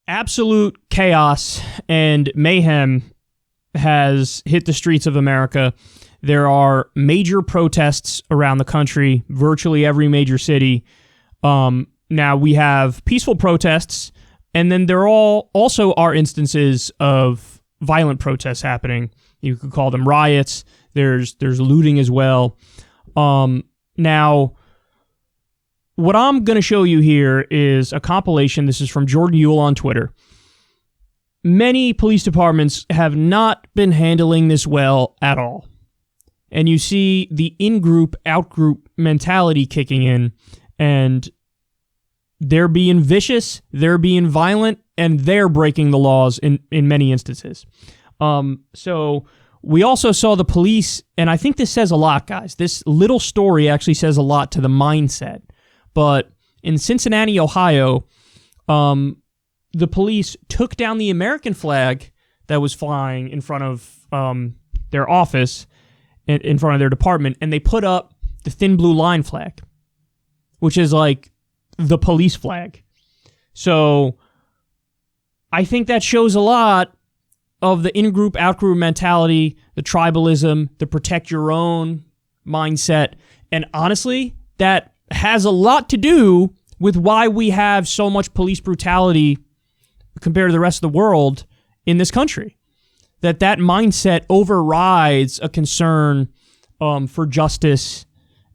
absolute chaos and mayhem has hit the streets of America. There are major protests around the country, virtually every major city. Now we have peaceful protests, and then there also are instances of violent protests happening. You could call them riots. There's looting as well. Now, what I'm going to show you here is a compilation. This is from Jordan Ewell on Twitter. Many police departments have not been handling this well at all. And you see the in-group, out-group mentality kicking in, and they're being vicious, they're being violent, and they're breaking the laws in many instances. So we also saw the police, and I think this says a lot, guys. This little story actually says a lot to the mindset. But in Cincinnati, Ohio, the police took down the American flag that was flying in front of their office, in front of their department, and they put up the thin blue line flag, which is like the police flag. So I think that shows a lot of the in-group, out-group mentality, the tribalism, the protect your own mindset, and honestly, that has a lot to do with why we have so much police brutality compared to the rest of the world in this country. That mindset overrides a concern for justice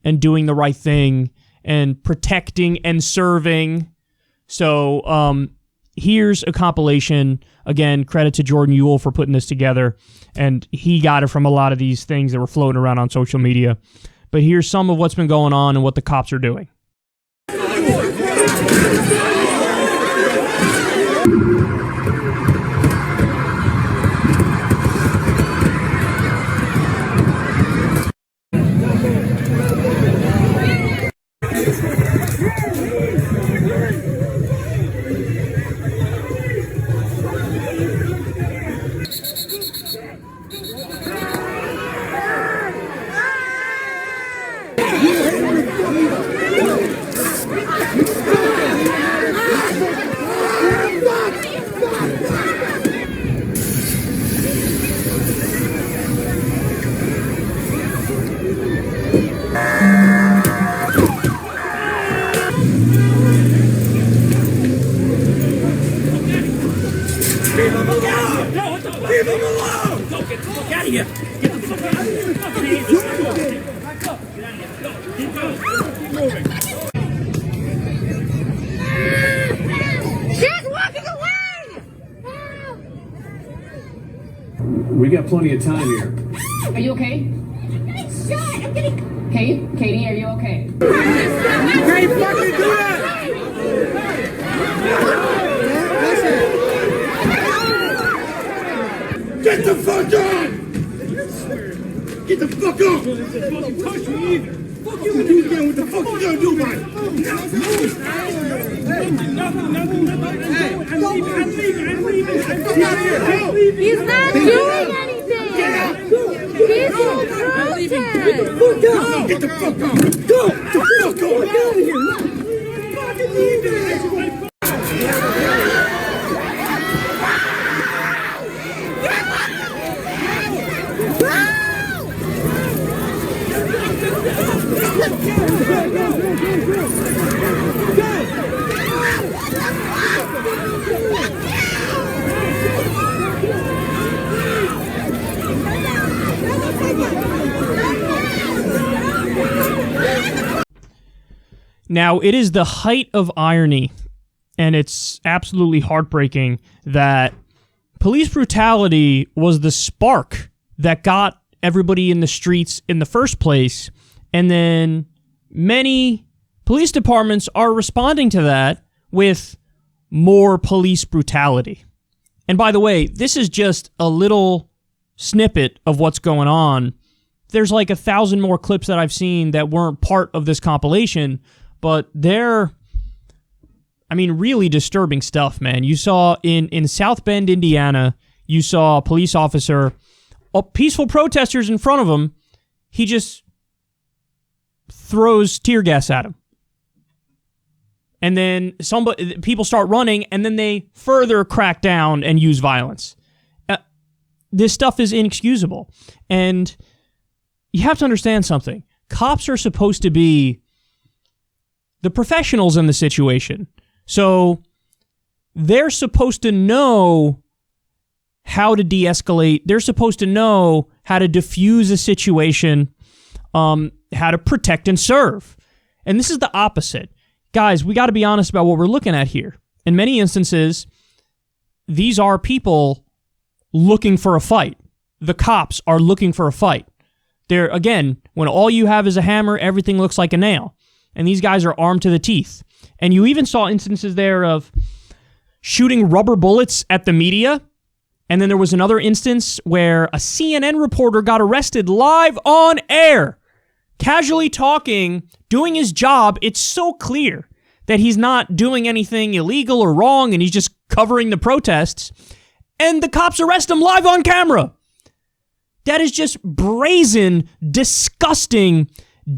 and doing the right thing and protecting and serving. So here's a compilation. Again, credit to Jordan Ewell for putting this together. And he got it from a lot of these things that were floating around on social media. But here's some of what's been going on and what the cops are doing. Leave him alone! Go, get the fuck out of here! Get the fuck out of here! Fucking hands! Back up! Get out of here! Go! Keep going! Keep moving! She's walking away! We got plenty of time here. Are you okay? I'm getting shot! I'm getting... Katie, are you okay? You can't fucking do that! Get the fuck on! Get the fuck on! Don't touch me either! Fuck you again! What the fuck you gonna do, man? Nothing. I'm leaving. He's not doing anything! He's in protest! Get the fuck on! Go! Get the fuck on! Get out of here! Fucking leave it! Now, it is the height of irony, and it's absolutely heartbreaking that police brutality was the spark that got everybody in the streets in the first place, and then many police departments are responding to that with more police brutality. And by the way, this is just a little snippet of what's going on. There's like 1,000 more clips that I've seen that weren't part of this compilation, but they're, really disturbing stuff, man. You saw in South Bend, Indiana, you saw a police officer, peaceful protesters in front of him, he just throws tear gas at him. And then people start running, and then they further crack down and use violence. This stuff is inexcusable. And you have to understand something. Cops are supposed to be the professionals in the situation. So they're supposed to know how to de-escalate. They're supposed to know how to diffuse a situation, how to protect and serve. And this is the opposite. Guys, we got to be honest about what we're looking at here. In many instances, these are people looking for a fight. The cops are looking for a fight. They're, again, when all you have is a hammer, everything looks like a nail. And these guys are armed to the teeth. And you even saw instances there of shooting rubber bullets at the media. And then there was another instance where a CNN reporter got arrested live on air, casually talking, doing his job. It's so clear that he's not doing anything illegal or wrong, and he's just covering the protests. And the cops arrest him live on camera. That is just brazen, disgusting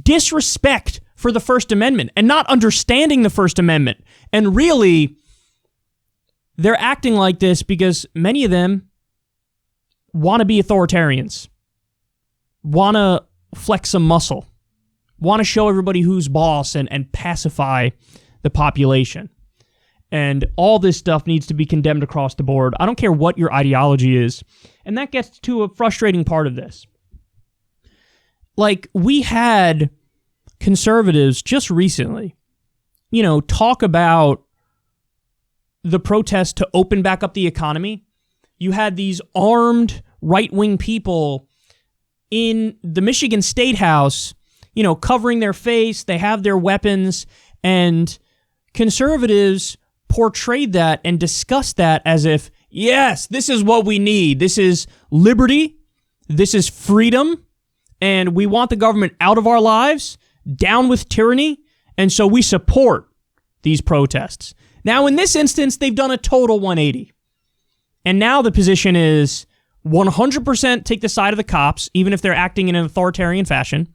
disrespect for the First Amendment and not understanding the First Amendment. And really, they're acting like this because many of them want to be authoritarians, want to flex some muscle, want to show everybody who's boss and pacify the population. And all this stuff needs to be condemned across the board. I don't care what your ideology is. And that gets to a frustrating part of this. Like, we had conservatives just recently, talk about the protest to open back up the economy. You had these armed right-wing people in the Michigan State House, covering their face. They have their weapons, and conservatives portrayed that and discussed that as if, yes, this is what we need. This is liberty. This is freedom. And we want the government out of our lives, down with tyranny. And so we support these protests. Now, in this instance, they've done a total 180. And now the position is 100% take the side of the cops, even if they're acting in an authoritarian fashion.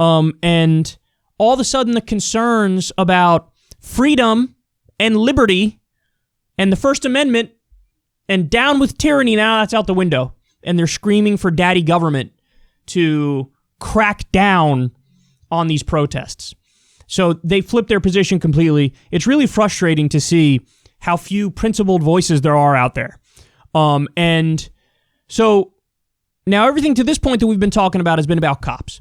And all of a sudden, the concerns about freedom and liberty and the First Amendment and down with tyranny, now that's out the window. And they're screaming for daddy government to crack down on these protests. So they flipped their position completely. It's really frustrating to see how few principled voices there are out there. And so now everything to this point that we've been talking about has been about cops.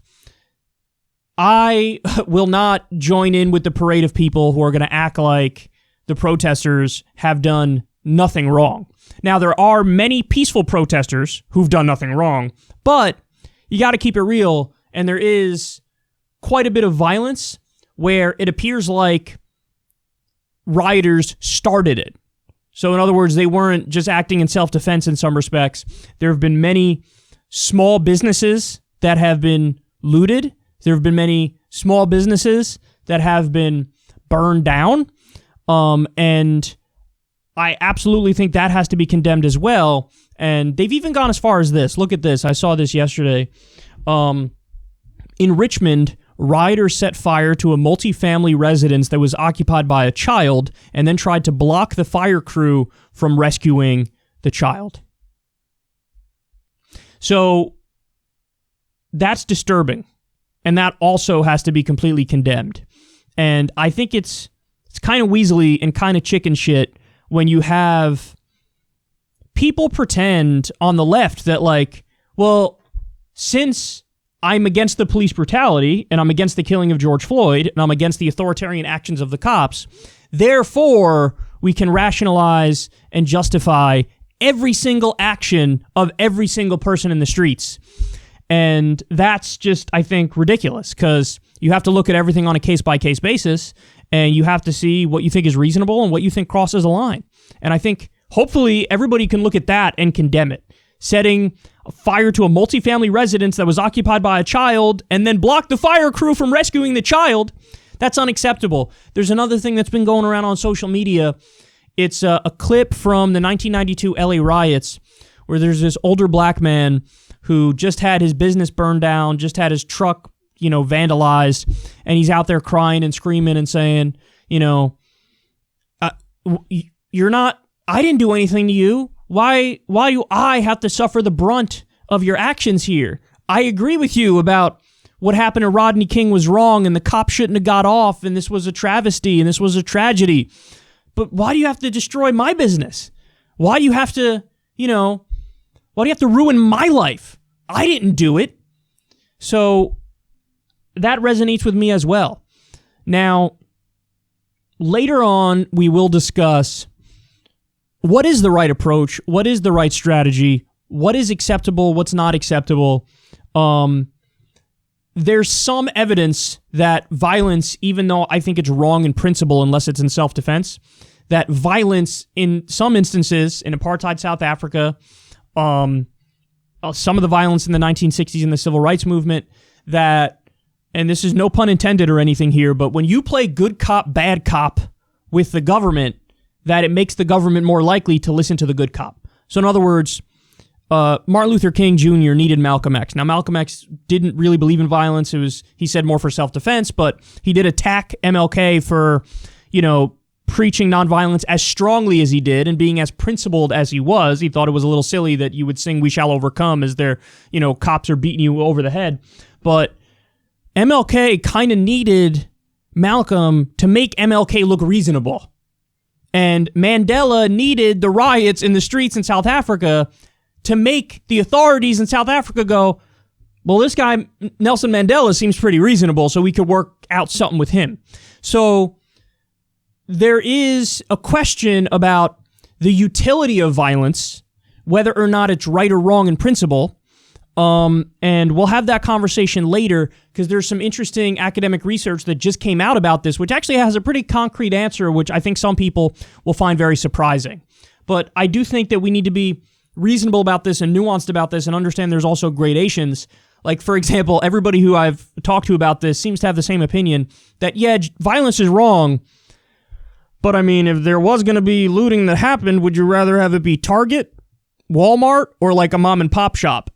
I will not join in with the parade of people who are going to act like the protesters have done nothing wrong. Now, there are many peaceful protesters who've done nothing wrong, but you got to keep it real, and there is quite a bit of violence where it appears like rioters started it. So in other words, they weren't just acting in self-defense in some respects. There have been many small businesses that have been looted. There have been many small businesses that have been burned down. And I absolutely think that has to be condemned as well. And they've even gone as far as this. Look at this. I saw this yesterday. In Richmond, rioters set fire to a multifamily residence that was occupied by a child and then tried to block the fire crew from rescuing the child. So that's disturbing. And that also has to be completely condemned. And I think it's kind of weaselly and kind of chicken shit when you have people pretend on the left that, like, well, since I'm against the police brutality and I'm against the killing of George Floyd and I'm against the authoritarian actions of the cops, therefore we can rationalize and justify every single action of every single person in the streets. And that's just, I think, ridiculous, because you have to look at everything on a case-by-case basis, and you have to see what you think is reasonable and what you think crosses a line. And I think, hopefully, everybody can look at that and condemn it. Setting a fire to a multifamily residence that was occupied by a child and then block the fire crew from rescuing the child, that's unacceptable. There's another thing that's been going around on social media. It's a clip from the 1992 LA riots where there's this older black man who just had his business burned down, just had his truck, vandalized, and he's out there crying and screaming and saying, I didn't do anything to you. Why do I have to suffer the brunt of your actions here? I agree with you about what happened to Rodney King was wrong and the cop shouldn't have got off and this was a travesty and this was a tragedy. But why do you have to destroy my business? Why do you have to, why do you have to ruin my life? I didn't do it. So that resonates with me as well. Now, later on, we will discuss what is the right approach, what is the right strategy, what is acceptable, what's not acceptable. There's some evidence that violence, even though I think it's wrong in principle unless it's in self-defense, that violence in some instances in apartheid South Africa, some of the violence in the 1960s in the civil rights movement, that, and this is no pun intended or anything here, but when you play good cop, bad cop with the government, that it makes the government more likely to listen to the good cop. So in other words, Martin Luther King Jr. needed Malcolm X. Now, Malcolm X didn't really believe in violence. He said more for self-defense, but he did attack MLK for, preaching nonviolence as strongly as he did and being as principled as he was. He thought it was a little silly that you would sing "We Shall Overcome" as their, cops are beating you over the head. But MLK kind of needed Malcolm to make MLK look reasonable. And Mandela needed the riots in the streets in South Africa to make the authorities in South Africa go, well, this guy, Nelson Mandela, seems pretty reasonable, so we could work out something with him. So there is a question about the utility of violence, whether or not it's right or wrong in principle. And we'll have that conversation later because there's some interesting academic research that just came out about this, which actually has a pretty concrete answer, which I think some people will find very surprising. But I do think that we need to be reasonable about this and nuanced about this and understand there's also gradations. Like, for example, everybody who I've talked to about this seems to have the same opinion that, yeah, violence is wrong. But I mean, if there was going to be looting that happened, would you rather have it be Target, Walmart, or like a mom and pop shop?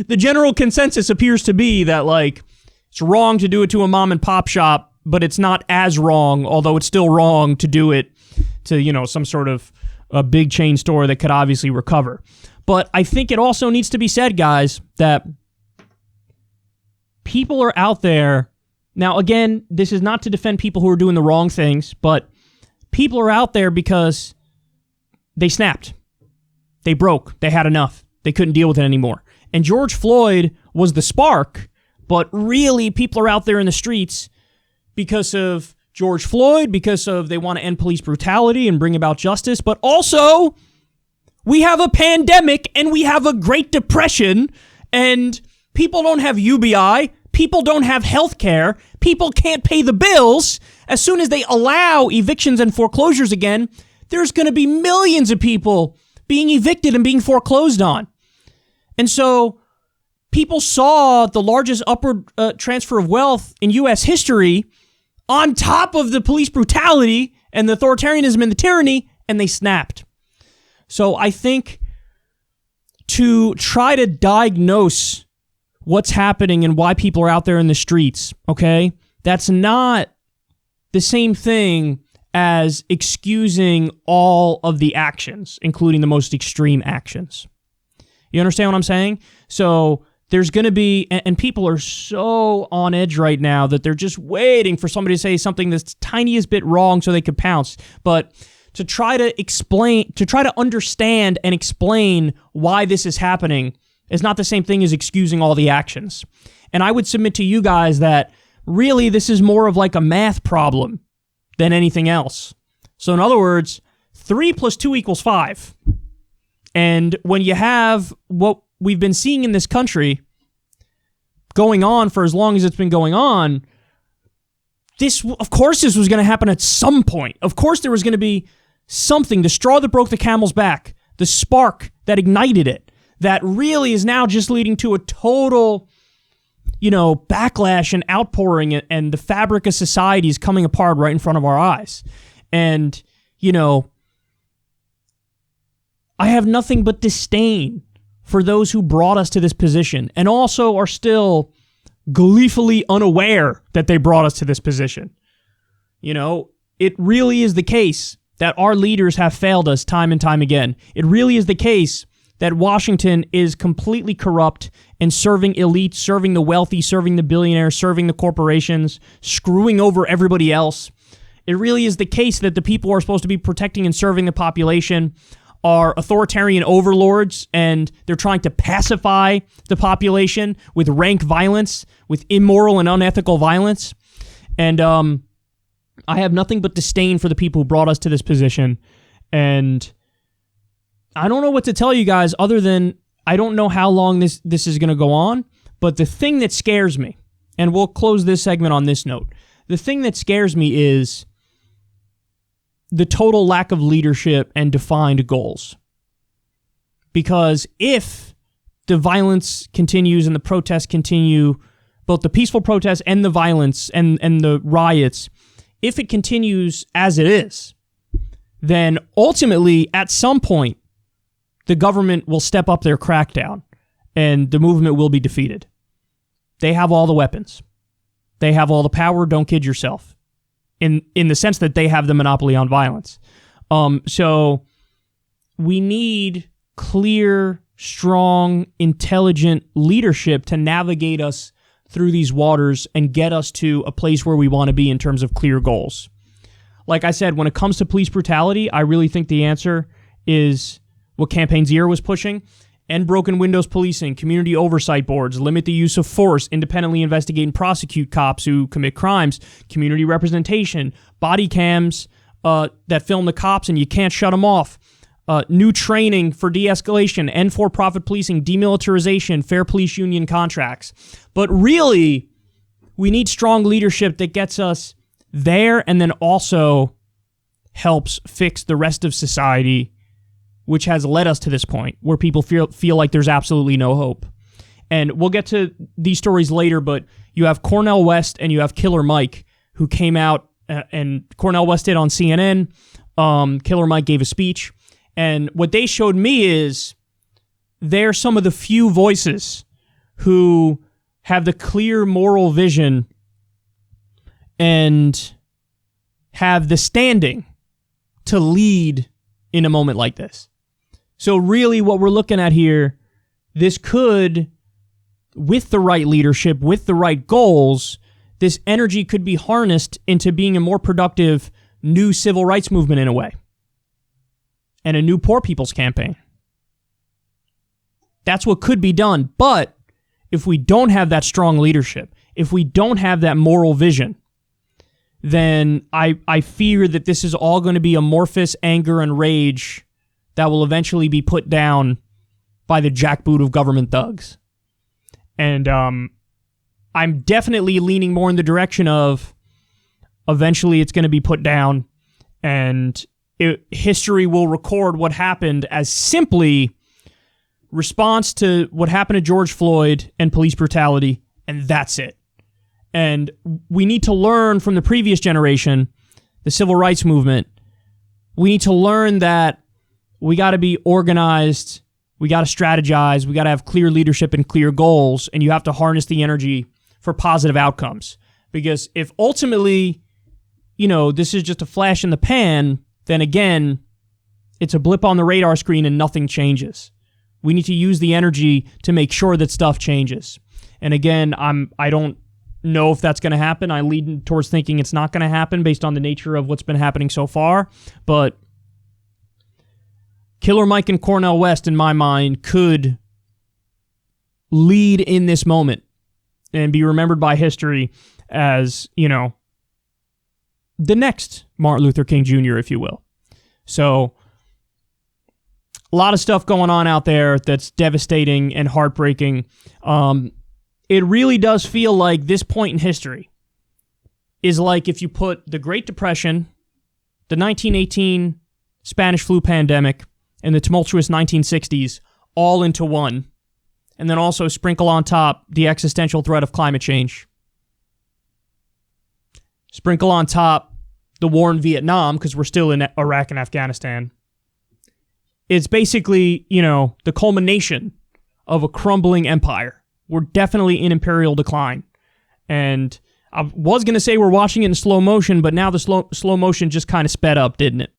The general consensus appears to be that, like, it's wrong to do it to a mom and pop shop, but it's not as wrong, although it's still wrong to do it to, some sort of a big chain store that could obviously recover. But I think it also needs to be said, guys, that people are out there. Now, again, this is not to defend people who are doing the wrong things, but people are out there because they snapped. They broke. They had enough. They couldn't deal with it anymore. And George Floyd was the spark, but really people are out there in the streets because of George Floyd, because of they want to end police brutality and bring about justice, but also we have a pandemic and we have a Great Depression and people don't have UBI, people don't have health care, people can't pay the bills. As soon as they allow evictions and foreclosures again, there's going to be millions of people being evicted and being foreclosed on. And so people saw the largest upward transfer of wealth in U.S. history on top of the police brutality and the authoritarianism and the tyranny, and they snapped. So I think to try to diagnose what's happening and why people are out there in the streets, okay, that's not the same thing as excusing all of the actions, including the most extreme actions. You understand what I'm saying? So there's going to be, and people are so on edge right now that they're just waiting for somebody to say something that's tiniest bit wrong so they could pounce. But to try to explain, to try to understand and explain why this is happening is not the same thing as excusing all the actions. And I would submit to you guys that really this is more of like a math problem than anything else. So in other words, 3 + 2 = 5. And when you have what we've been seeing in this country going on for as long as it's been going on, of course this was going to happen at some point. Of course there was going to be something, the straw that broke the camel's back, the spark that ignited it, that really is now just leading to a total, backlash and outpouring, and the fabric of society is coming apart right in front of our eyes. And, I have nothing but disdain for those who brought us to this position and also are still gleefully unaware that they brought us to this position. it really is the case that our leaders have failed us time and time again. It really is the case that Washington is completely corrupt and serving elites, serving the wealthy, serving the billionaires, serving the corporations, screwing over everybody else. It really is the case that the people who are supposed to be protecting and serving the population are authoritarian overlords, and they're trying to pacify the population with rank violence, with immoral and unethical violence. And I have nothing but disdain for the people who brought us to this position. And I don't know what to tell you guys other than I don't know how long this is going to go on. But the thing that scares me, and we'll close this segment on this note, the thing that scares me is the total lack of leadership and defined goals. Because if the violence continues and the protests continue, both the peaceful protests and the violence and the riots, if it continues as it is, then ultimately, at some point, the government will step up their crackdown and the movement will be defeated. They have all the weapons. They have all the power. Don't kid yourself. In the sense that they have the monopoly on violence. So we need clear, strong, intelligent leadership to navigate us through these waters and get us to a place where we want to be in terms of clear goals. Like I said, when it comes to police brutality, I really think the answer is what Campaign Zero was pushing. End broken windows policing, community oversight boards, limit the use of force, independently investigate and prosecute cops who commit crimes, community representation, body cams that film the cops and you can't shut them off, new training for de-escalation, end for-profit policing, demilitarization, fair police union contracts. But really, we need strong leadership that gets us there and then also helps fix the rest of society, which has led us to this point where people feel like there's absolutely no hope. And we'll get to these stories later, but you have Cornel West and you have Killer Mike, who came out, and Cornel West did on CNN. Killer Mike gave a speech. And what they showed me is they're some of the few voices who have the clear moral vision and have the standing to lead in a moment like this. So really what we're looking at here, this could, with the right leadership, with the right goals, this energy could be harnessed into being a more productive new civil rights movement in a way. And a new poor people's campaign. That's what could be done. But if we don't have that strong leadership, if we don't have that moral vision, then I fear that this is all going to be amorphous anger and rage that will eventually be put down by the jackboot of government thugs. And I'm definitely leaning more in the direction of eventually it's going to be put down, and history will record what happened as simply response to what happened to George Floyd and police brutality, and that's it. And we need to learn from the previous generation, the civil rights movement. We need to learn that we got to be organized, we got to strategize, we got to have clear leadership and clear goals, and you have to harness the energy for positive outcomes. Because if ultimately, this is just a flash in the pan, then again, it's a blip on the radar screen and nothing changes. We need to use the energy to make sure that stuff changes. And again, I don't know if that's going to happen. I lean towards thinking it's not going to happen based on the nature of what's been happening so far. But Killer Mike and Cornel West, in my mind, could lead in this moment and be remembered by history as, the next Martin Luther King Jr., if you will. So, a lot of stuff going on out there that's devastating and heartbreaking. It really does feel like this point in history is like if you put the Great Depression, the 1918 Spanish flu pandemic, and the tumultuous 1960s all into one, and then also sprinkle on top the existential threat of climate change. Sprinkle on top the war in Vietnam, because we're still in Iraq and Afghanistan. It's basically, the culmination of a crumbling empire. We're definitely in imperial decline. And I was going to say we're watching it in slow motion, but now the slow motion just kind of sped up, didn't it?